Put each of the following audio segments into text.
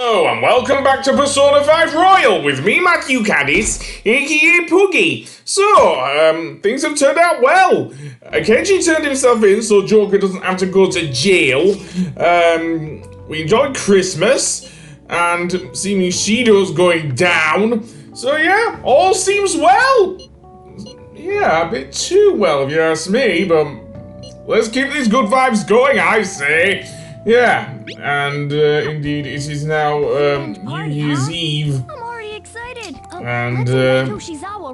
Hello and welcome back to Persona 5 Royal with me, Matthew Caddis, aka Poogie. So, things have turned out well. Kenji turned himself in so Joker doesn't have to go to jail. We enjoyed Christmas, and seeming Shido's going down. So yeah, all seems well. Yeah, a bit too well if you ask me, but let's keep these good vibes going, I say. Yeah, and indeed, it is now New Year's Eve. I'm already excited. And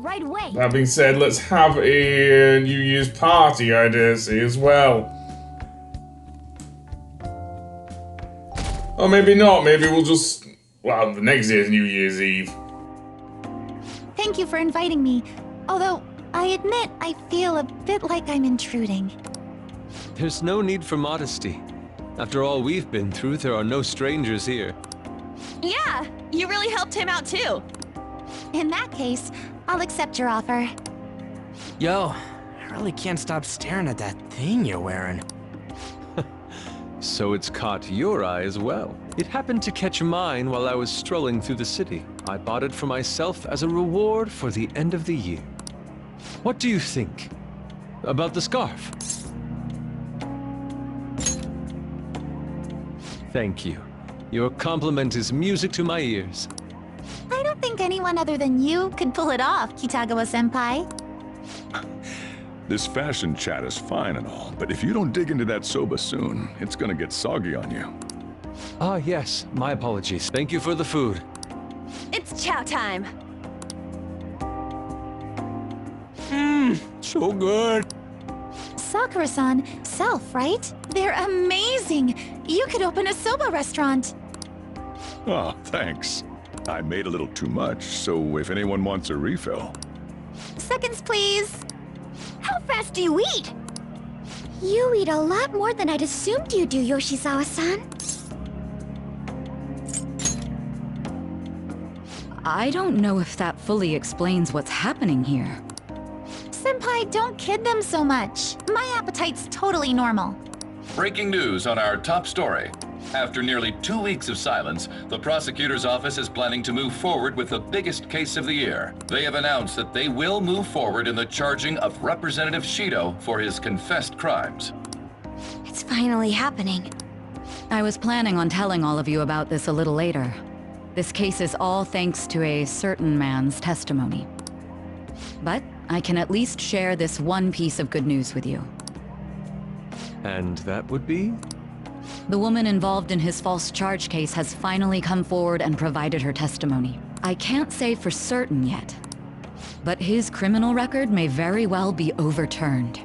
right away. That being said, let's have a New Year's party, I dare say, as well. Or maybe not. Maybe we'll just, well, the next day is New Year's Eve. Thank you for inviting me. Although I admit I feel a bit like I'm intruding. There's no need for modesty. After all we've been through, there are no strangers here. Yeah, you really helped him out too. In that case, I'll accept your offer. Yo, I really can't stop staring at that thing you're wearing. So it's caught your eye as well. It happened to catch mine while I was strolling through the city. I bought it for myself as a reward for the end of the year. What do you think about the scarf? Thank you. Your compliment is music to my ears. I don't think anyone other than you could pull it off, Kitagawa-senpai. This fashion chat is fine and all, but if you don't dig into that soba soon, it's gonna get soggy on you. Ah, yes. My apologies. Thank you for the food. It's chow time. So good. Sakura-san, self, right? They're amazing! You could open a soba restaurant. Oh, thanks. I made a little too much, so if anyone wants a refill. Seconds, please. How fast do you eat? You eat a lot more than I'd assumed you do, Yoshizawa-san. I don't know if that fully explains what's happening here. Senpai, don't kid them so much. My appetite's totally normal. Breaking news on our top story. After nearly 2 weeks of silence, the prosecutor's office is planning to move forward with the biggest case of the year. They have announced that they will move forward in the charging of Representative Shido for his confessed crimes. It's finally happening. I was planning on telling all of you about this a little later. This case is all thanks to a certain man's testimony. But I can at least share this one piece of good news with you. And that would be? The woman involved in his false charge case has finally come forward and provided her testimony. I can't say for certain yet, but his criminal record may very well be overturned.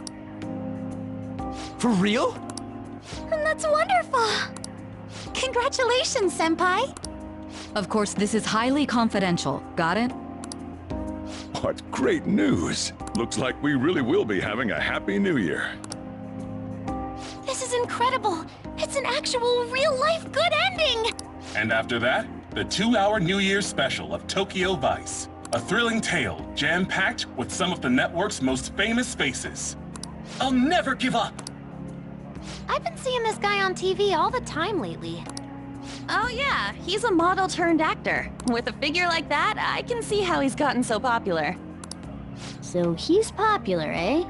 For real? And that's wonderful! Congratulations, Senpai! Of course, this is highly confidential. Got it? What great news! Looks like we really will be having a happy new year. This is incredible! It's an actual, real-life good ending! And after that, the 2-hour New Year's special of Tokyo Vice. A thrilling tale, jam-packed with some of the network's most famous faces. I'll never give up! I've been seeing this guy on TV all the time lately. Oh yeah, he's a model turned actor. With a figure like that, I can see how he's gotten so popular. So he's popular, eh?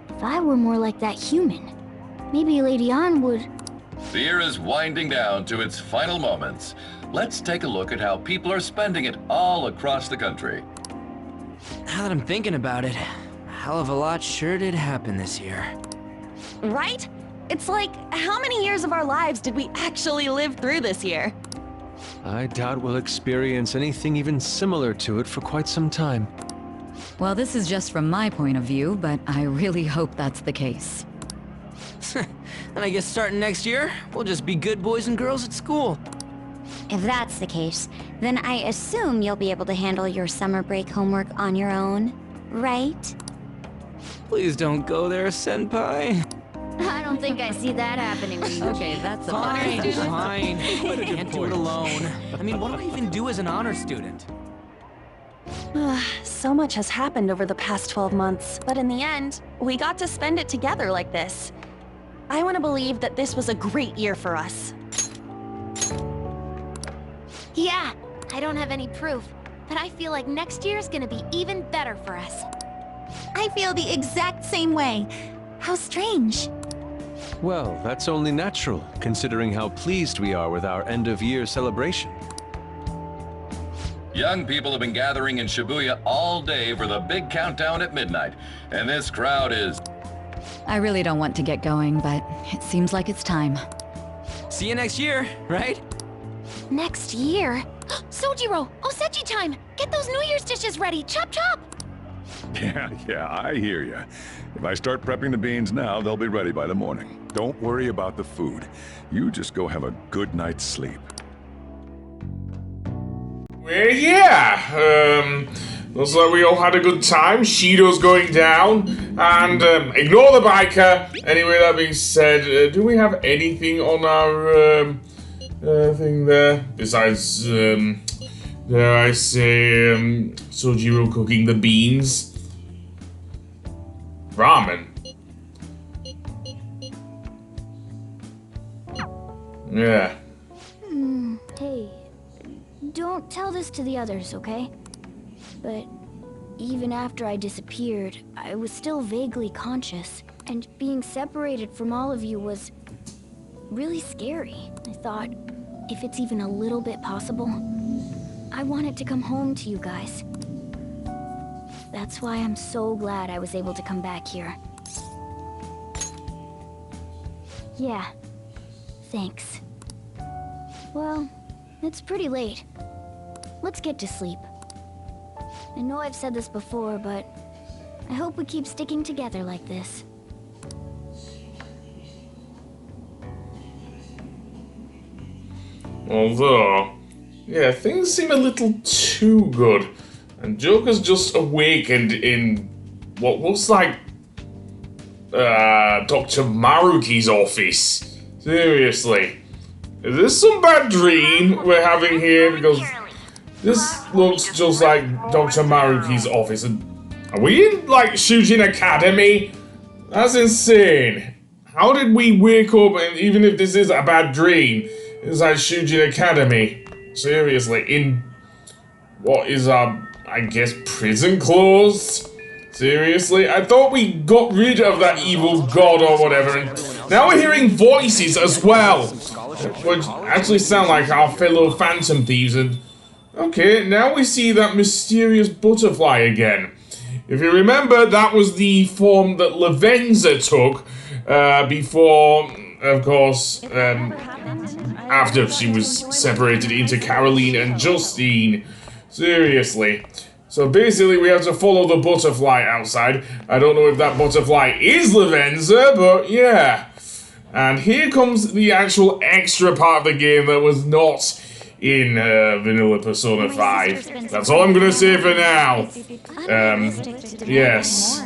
If I were more like that human, maybe Lady Ann would... The year is winding down to its final moments. Let's take a look at how people are spending it all across the country. Now that I'm thinking about it, a hell of a lot sure did happen this year. Right? It's like, how many years of our lives did we actually live through this year? I doubt we'll experience anything even similar to it for quite some time. Well, this is just from my point of view, but I really hope that's the case. And I guess starting next year, we'll just be good boys and girls at school. If that's the case, then I assume you'll be able to handle your summer break homework on your own, right? Please don't go there, Senpai. I don't think I see that happening with you. Okay, that's a Fine, fine. I can't do it alone. I mean, what do I even do as an honor student? So much has happened over the past 12 months, but in the end, we got to spend it together like this. I want to believe that this was a great year for us. Yeah, I don't have any proof, but I feel like next year's gonna be even better for us. I feel the exact same way. How strange. Well, that's only natural, considering how pleased we are with our end-of-year celebration. Young people have been gathering in Shibuya all day for the big countdown at midnight, and this crowd is... I really don't want to get going, but it seems like it's time. See you next year, right? Next year? Sojiro! Osechi time! Get those New Year's dishes ready! Chop chop! Yeah, I hear you. If I start prepping the beans now, they'll be ready by the morning. Don't worry about the food. You just go have a good night's sleep. Well, yeah, looks like we all had a good time. Shido's going down, and ignore the biker. Anyway, that being said, do we have anything on our thing there besides, dare I say, Sojiro cooking the beans? Ramen. Yeah. Hey, don't tell this to the others, okay? But even after I disappeared, I was still vaguely conscious. And being separated from all of you was really scary. I thought, if it's even a little bit possible, I wanted to come home to you guys. That's why I'm so glad I was able to come back here. Yeah, thanks. Well, it's pretty late. Let's get to sleep. I know I've said this before, but I hope we keep sticking together like this. Although, yeah, things seem a little too good. And Joker's just awakened in what looks like Dr. Maruki's office. Seriously. Is this some bad dream we're having here? Because this looks just like Dr. Maruki's office. Are we in, like, Shujin Academy? That's insane. How did we wake up, and even if this is a bad dream, it's like Shujin Academy? Seriously, in what is our, I guess, prison clothes? Seriously? I thought we got rid of that evil god or whatever, and now we're hearing voices as well, which actually sound like our fellow Phantom Thieves, and okay, now we see that mysterious butterfly again. If you remember, that was the form that Lavenza took before, of course, after she was separated into Caroline and Justine. Seriously. So basically we have to follow the butterfly outside. I don't know if that butterfly is Lavenza, but yeah. And here comes the actual extra part of the game that was not in Vanilla Persona 5. That's all I'm gonna say for now. Yes.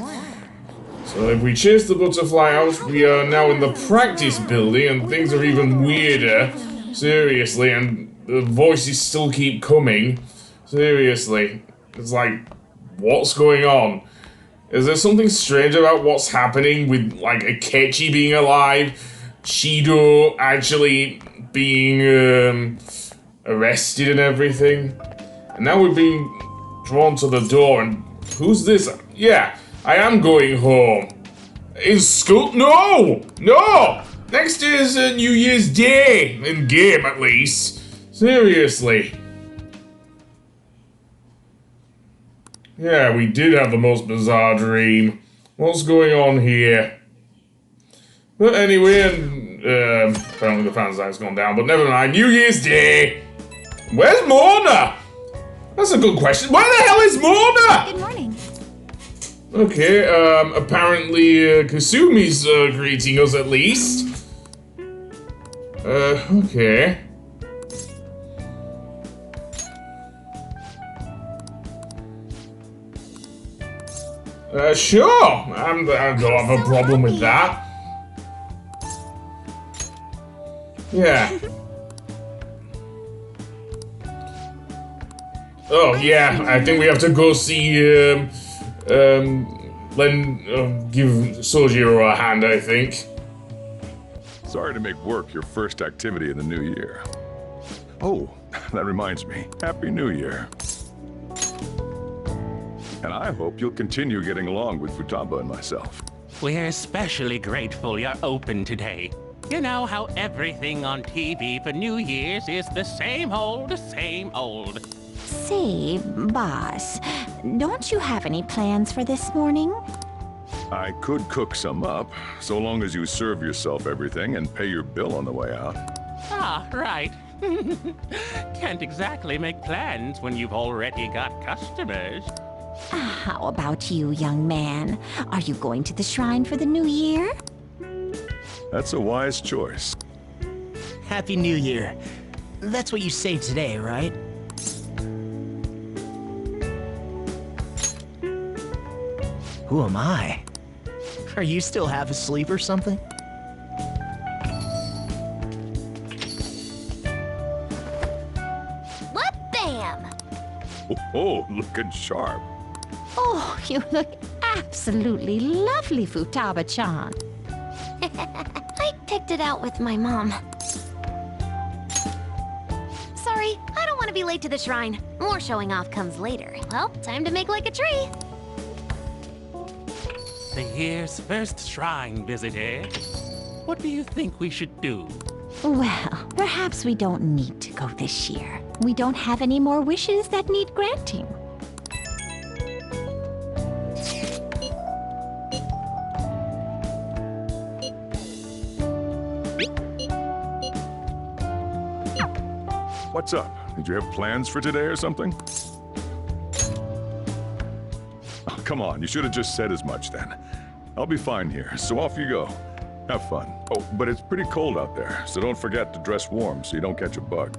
So if we chase the butterfly out, we are now in the practice building and things are even weirder. Seriously, and the voices still keep coming. Seriously. It's like, what's going on? Is there something strange about what's happening with, like, Akechi being alive? Shido actually being, arrested and everything? And now we're being drawn to the door, and who's this? Yeah, I am going home. In school? No! No! Next is New Year's Day, in game at least. Seriously. Yeah, we did have the most bizarre dream. What's going on here? But anyway, and apparently the fan sign's gone down, but never mind. New Year's Day! Where's Mona? That's a good question. Where the hell is Mona? Good morning. Okay, apparently Kasumi's greeting us at least. Okay. Sure. I don't have a problem with that. Yeah. Oh, yeah, I think we have to go see, give Sojiro a hand, I think. Sorry to make work your first activity in the new year. Oh, that reminds me. Happy New Year. And I hope you'll continue getting along with Futaba and myself. We're especially grateful you're open today. You know how everything on TV for New Year's is the same old, same old. Say, boss, don't you have any plans for this morning? I could cook some up, so long as you serve yourself everything and pay your bill on the way out. Ah, right. Can't exactly make plans when you've already got customers. How about you, young man? Are you going to the shrine for the new year? That's a wise choice. Happy New Year. That's what you say today, right? Who am I? Are you still half asleep or something? What bam? Oh, looking sharp. Oh, you look absolutely lovely, Futaba-chan. I picked it out with my mom. Sorry, I don't want to be late to the shrine. More showing off comes later. Well, time to make like a tree. The year's first shrine visit, eh? What do you think we should do? Well, perhaps we don't need to go this year. We don't have any more wishes that need granting. What's up? Did you have plans for today or something? Oh, come on, you should have just said as much then. I'll be fine here, so off you go. Have fun. Oh, but it's pretty cold out there, so don't forget to dress warm so you don't catch a bug.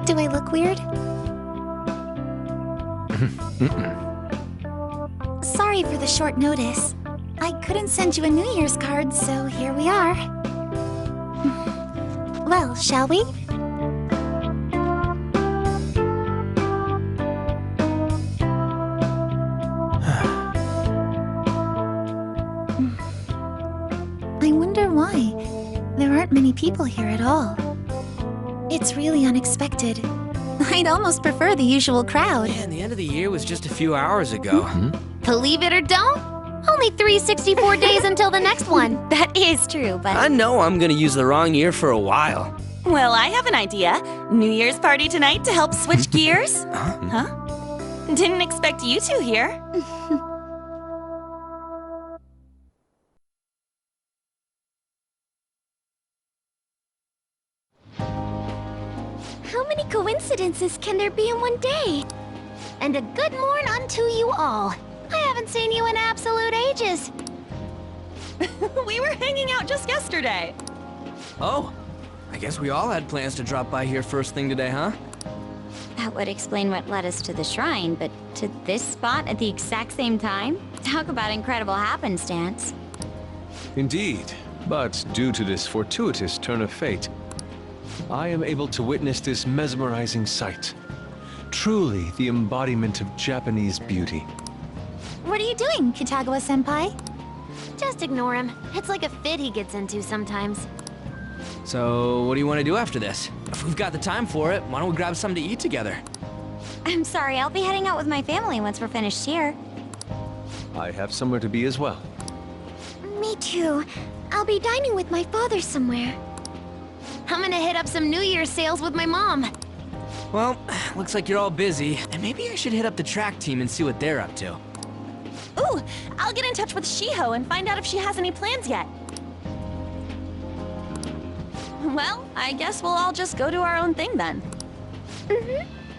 Do I look weird? Sorry for the short notice. I couldn't send you a New Year's card, so here we are. Well, shall we? I wonder why. There aren't many people here at all. It's really unexpected. I'd almost prefer the usual crowd. Man, the end of the year was just a few hours ago. Believe it or don't, only 364 days until the next one. That is true, but... I know I'm gonna use the wrong year for a while. Well, I have an idea. New Year's party tonight to help switch gears? Huh? Didn't expect you two here. How many coincidences can there be in one day? And a good morn unto you all. I haven't seen you in absolute ages. We were hanging out just yesterday. Oh, I guess we all had plans to drop by here first thing today, huh? That would explain what led us to the shrine, but to this spot at the exact same time? Talk about incredible happenstance. Indeed, but due to this fortuitous turn of fate, I am able to witness this mesmerizing sight. Truly the embodiment of Japanese beauty. What are you doing, Kitagawa-senpai? Just ignore him. It's like a fit he gets into sometimes. So, what do you want to do after this? If we've got the time for it, why don't we grab something to eat together? I'm sorry, I'll be heading out with my family once we're finished here. I have somewhere to be as well. Me too. I'll be dining with my father somewhere. I'm gonna hit up some New Year's sales with my mom. Well, looks like you're all busy, and maybe I should hit up the track team and see what they're up to. Ooh, I'll get in touch with Shiho and find out if she has any plans yet. Well, I guess we'll all just go do our own thing then.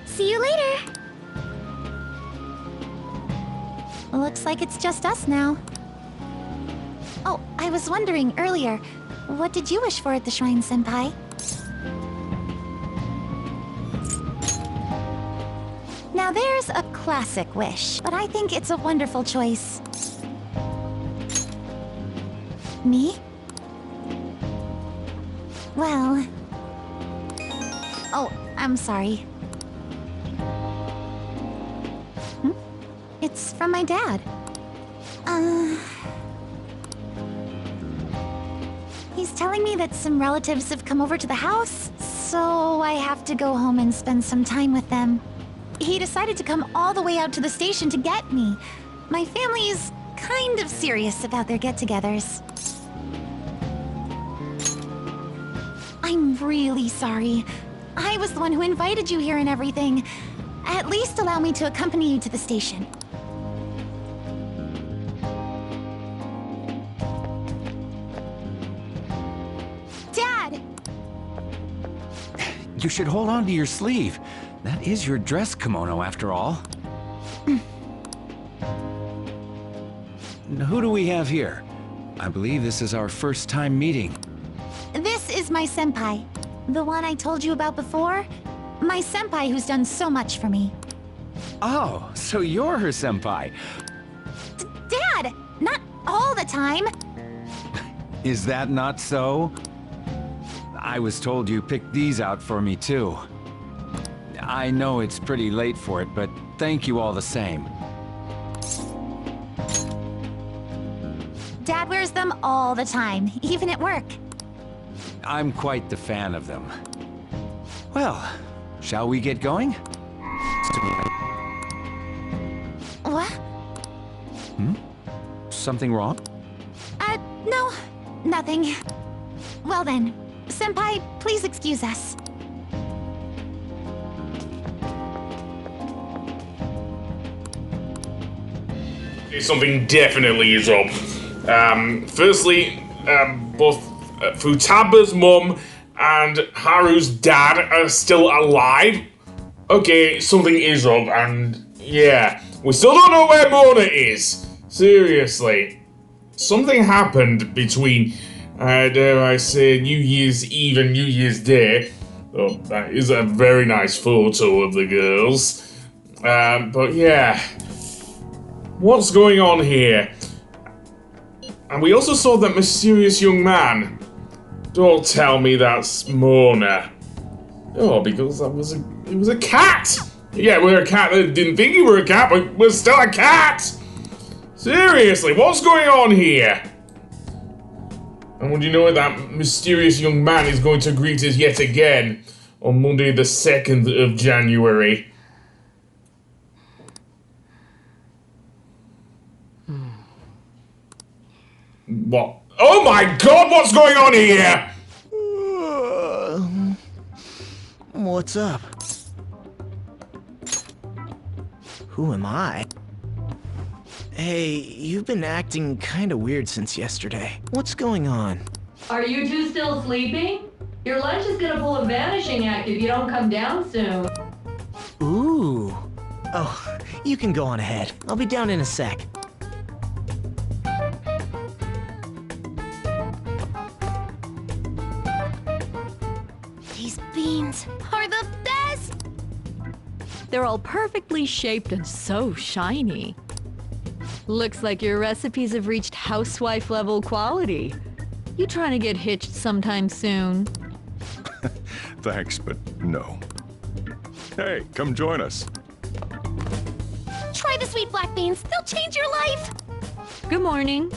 See you later. Looks like it's just us now. Oh, I was wondering earlier, What did you wish for at the shrine, Senpai? Now there's a classic wish, but I think it's a wonderful choice. Me? Well... Oh, I'm sorry. It's from my dad. He's telling me that some relatives have come over to the house, so I have to go home and spend some time with them. He decided to come all the way out to the station to get me. My family is kind of serious about their get-togethers. I'm really sorry. I was the one who invited you here and everything. At least allow me to accompany you to the station. Dad! You should hold on to your sleeve. That is your dress kimono, after all. Now, who do we have here? I believe this is our first time meeting. This is my senpai. The one I told you about before. My senpai who's done so much for me. Oh, so you're her senpai. Dad! Not all the time! Is that not so? I was told you picked these out for me, too. I know it's pretty late for it, but thank you all the same. Dad wears them all the time, even at work. I'm quite the fan of them. Well, shall we get going? What? Something wrong? No, nothing. Well then, senpai, please excuse us. Something definitely is up. Firstly, both Futaba's mum and Haru's dad are still alive. Okay, something is up, and yeah, we still don't know where Mona is. Seriously. Something happened between, dare I say, New Year's Eve and New Year's Day. Oh, that is a very nice photo of the girls. But yeah. What's going on here? And we also saw that mysterious young man. Don't tell me that's Mona. Oh, because it was a cat! Yeah, we're a cat that didn't think you were a cat, but we're still a cat! Seriously, what's going on here? And would you know that mysterious young man is going to greet us yet again on Monday the 2nd of January? What? Oh my god, what's going on here? What's up? Who am I? Hey, you've been acting kinda weird since yesterday. What's going on? Are you two still sleeping? Your lunch is gonna pull a vanishing act if you don't come down soon. Ooh. Oh, you can go on ahead. I'll be down in a sec. These beans are the best! They're all perfectly shaped and so shiny. Looks like your recipes have reached housewife level quality. You trying to get hitched sometime soon? Thanks, but no. Hey, come join us. Try the sweet black beans, they'll change your life! Good morning.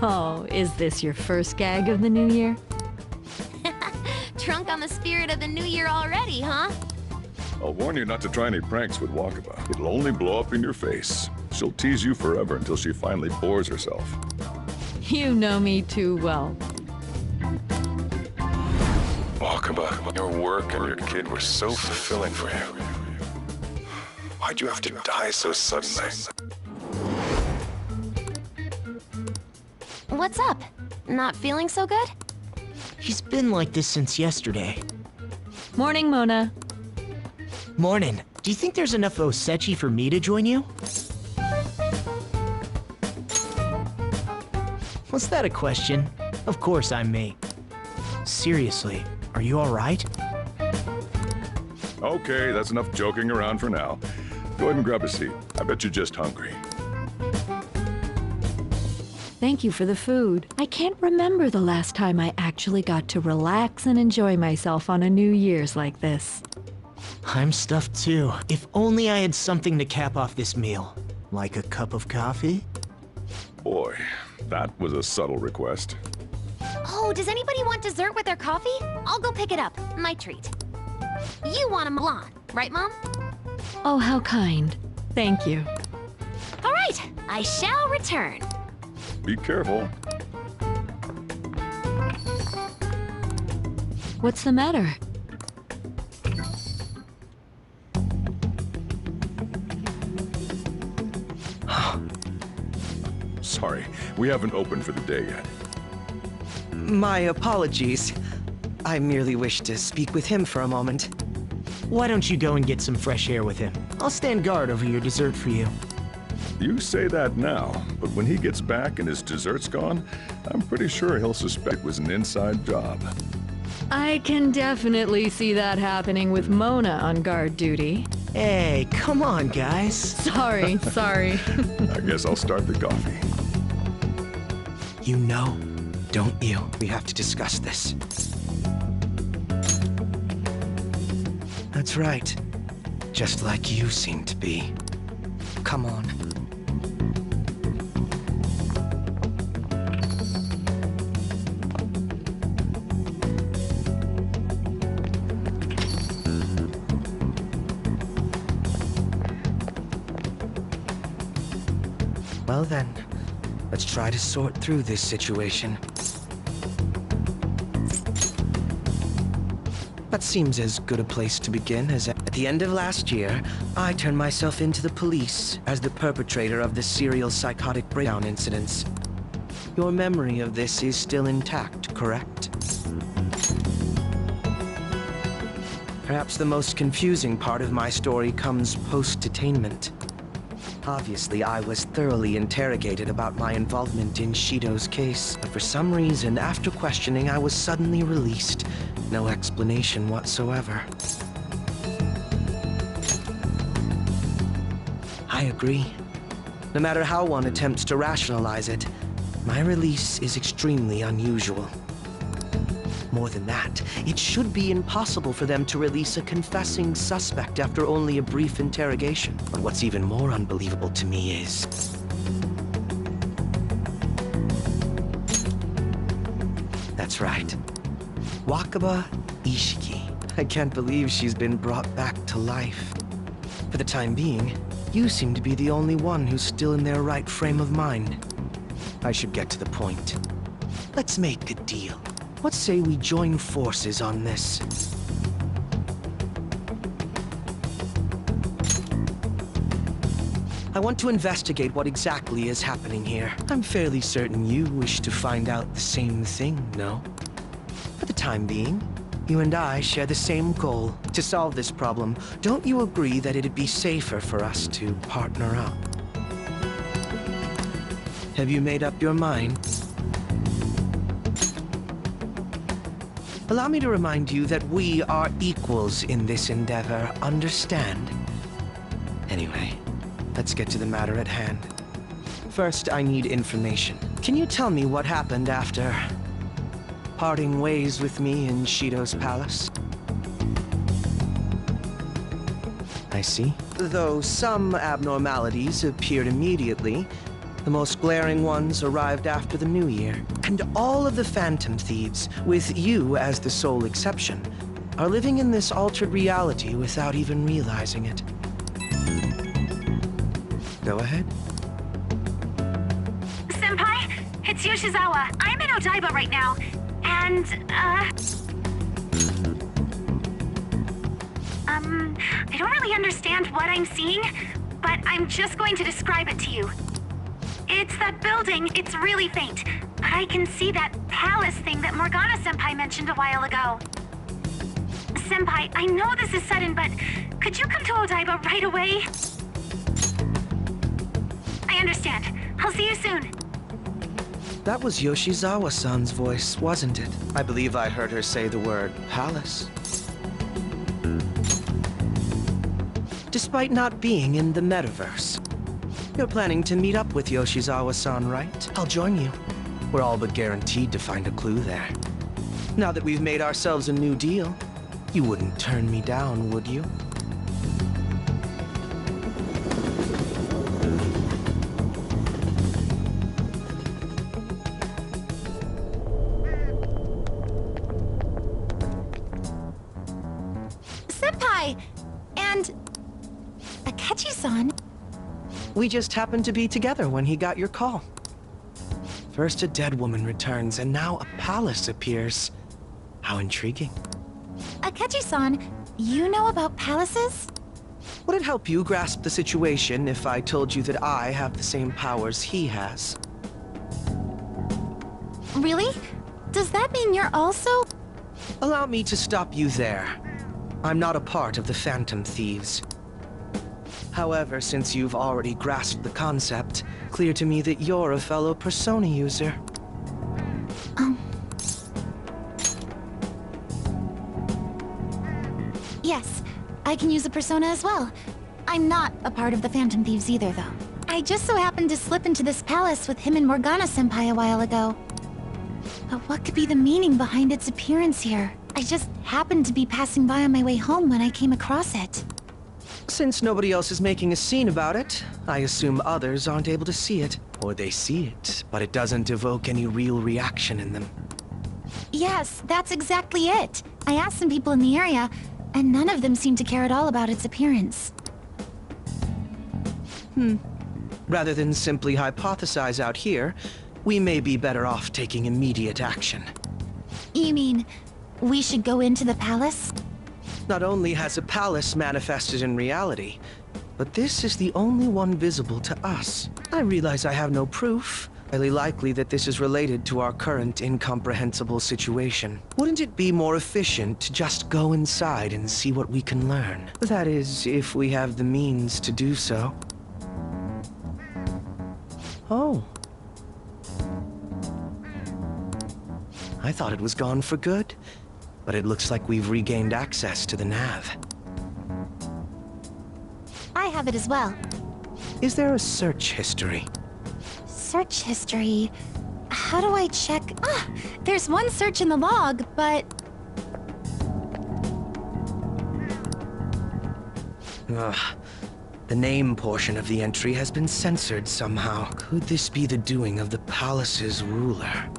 Oh, is this your first gag of the new year? Drunk on the spirit of the new year already, huh? I'll warn you not to try any pranks with Wakaba. It'll only blow up in your face. She'll tease you forever until she finally bores herself. You know me too well. Wakaba, your work and your kid were so fulfilling for you. Why'd you have to die so suddenly? What's up? Not feeling so good? He's been like this since yesterday. Morning, Mona. Morning. Do you think there's enough osechi for me to join you? Was that a question? Of course I'm me. Seriously, are you alright? Okay, that's enough joking around for now. Go ahead and grab a seat. I bet you're just hungry. Thank you for the food. I can't remember the last time I actually got to relax and enjoy myself on a New Year's like this. I'm stuffed too. If only I had something to cap off this meal. Like a cup of coffee? Boy, that was a subtle request. Oh, does anybody want dessert with their coffee? I'll go pick it up. My treat. You want a Milan, right, Mom? Oh, how kind. Thank you. All right, I shall return. Be careful. What's the matter? Sorry, we haven't opened for the day yet. My apologies. I merely wish to speak with him for a moment. Why don't you go and get some fresh air with him? I'll stand guard over your dessert for you. You say that now, but when he gets back and his dessert's gone, I'm pretty sure he'll suspect it was an inside job. I can definitely see that happening with Mona on guard duty. Hey, come on, guys. Sorry. I guess I'll start the coffee. You know, don't you? We have to discuss this. That's right. Just like you seem to be. Come on. Well then, let's try to sort through this situation. That seems as good a place to begin as at the end of last year, I turned myself into the police as the perpetrator of the serial psychotic breakdown incidents. Your memory of this is still intact, correct? Perhaps the most confusing part of my story comes post-detainment. Obviously, I was thoroughly interrogated about my involvement in Shido's case, but for some reason, after questioning, I was suddenly released. No explanation whatsoever. I agree. No matter how one attempts to rationalize it, my release is extremely unusual. More than that, it should be impossible for them to release a confessing suspect after only a brief interrogation. But what's even more unbelievable to me is... That's right. Wakaba Isshiki. I can't believe she's been brought back to life. For the time being, you seem to be the only one who's still in their right frame of mind. I should get to the point. Let's make a deal. What say we join forces on this? I want to investigate what exactly is happening here. I'm fairly certain you wish to find out the same thing, no? For the time being, you and I share the same goal. To solve this problem, don't you agree that it'd be safer for us to partner up? Have you made up your mind? Allow me to remind you that we are equals in this endeavor, understand? Anyway, let's get to the matter at hand. First, I need information. Can you tell me what happened after parting ways with me in Shido's palace? I see. Though some abnormalities appeared immediately, the most glaring ones arrived after the New Year. And all of the Phantom Thieves, with you as the sole exception, are living in this altered reality without even realizing it. Go ahead. Senpai, it's Yoshizawa. I'm in Odaiba right now, and, I don't really understand what I'm seeing, but I'm just going to describe it to you. It's that building. It's really faint, but I can see that palace thing that Morgana-senpai mentioned a while ago. Senpai, I know this is sudden, but could you come to Odaiba right away? I understand. I'll see you soon. That was Yoshizawa-san's voice, wasn't it? I believe I heard her say the word palace. Despite not being in the metaverse. You're planning to meet up with Yoshizawa-san, right? I'll join you. We're all but guaranteed to find a clue there. Now that we've made ourselves a new deal, you wouldn't turn me down, would you? Senpai! And... Akechi-san? We just happened to be together when he got your call. First a dead woman returns, and now a palace appears. How intriguing. Akechi-san, you know about palaces? Would it help you grasp the situation if I told you that I have the same powers he has? Really? Does that mean you're also... Allow me to stop you there. I'm not a part of the Phantom Thieves. However, since you've already grasped the concept, clear to me that you're a fellow Persona user. Yes, I can use a Persona as well. I'm not a part of the Phantom Thieves either, though. I just so happened to slip into this palace with him and Morgana-senpai a while ago. But what could be the meaning behind its appearance here? I just happened to be passing by on my way home when I came across it. Since nobody else is making a scene about it, I assume others aren't able to see it. Or they see it, but it doesn't evoke any real reaction in them. Yes, that's exactly it. I asked some people in the area, and none of them seemed to care at all about its appearance. Rather than simply hypothesize out here, we may be better off taking immediate action. You mean, we should go into the palace? Not only has a palace manifested in reality, but this is the only one visible to us. I realize I have no proof. Highly likely that this is related to our current incomprehensible situation. Wouldn't it be more efficient to just go inside and see what we can learn? That is, if we have the means to do so. Oh. I thought it was gone for good. But it looks like we've regained access to the nav. I have it as well. Is there a search history? Search history? How do I check? Ah, there's one search in the log, but... Ugh. The name portion of the entry has been censored somehow. Could this be the doing of the palace's ruler?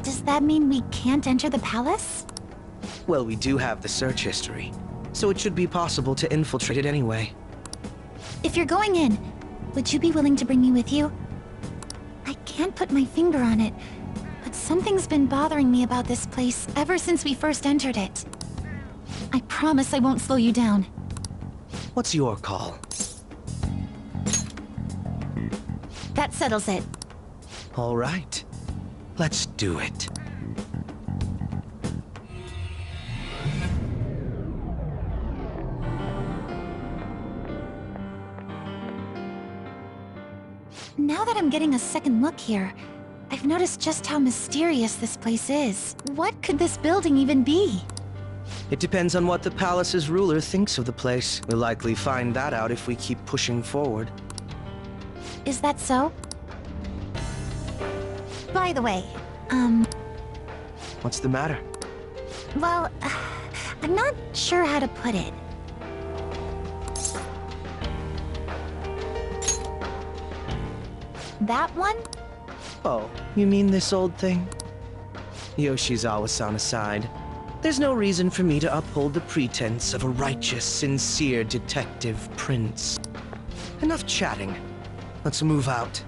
Does that mean we can't enter the palace? Well, we do have the search history, so it should be possible to infiltrate it anyway. If you're going in, would you be willing to bring me with you? I can't put my finger on it, but something's been bothering me about this place ever since we first entered it. I promise I won't slow you down. What's your call? That settles it. All right. Let's do it. Now that I'm getting a second look here, I've noticed just how mysterious this place is. What could this building even be? It depends on what the palace's ruler thinks of the place. We'll likely find that out if we keep pushing forward. Is that so? By the way, What's the matter? well, I'm not sure how to put it. That one? Oh, you mean this old thing? Yoshizawa-san aside, there's no reason for me to uphold the pretense of a righteous, sincere detective prince. Enough chatting. Let's move out.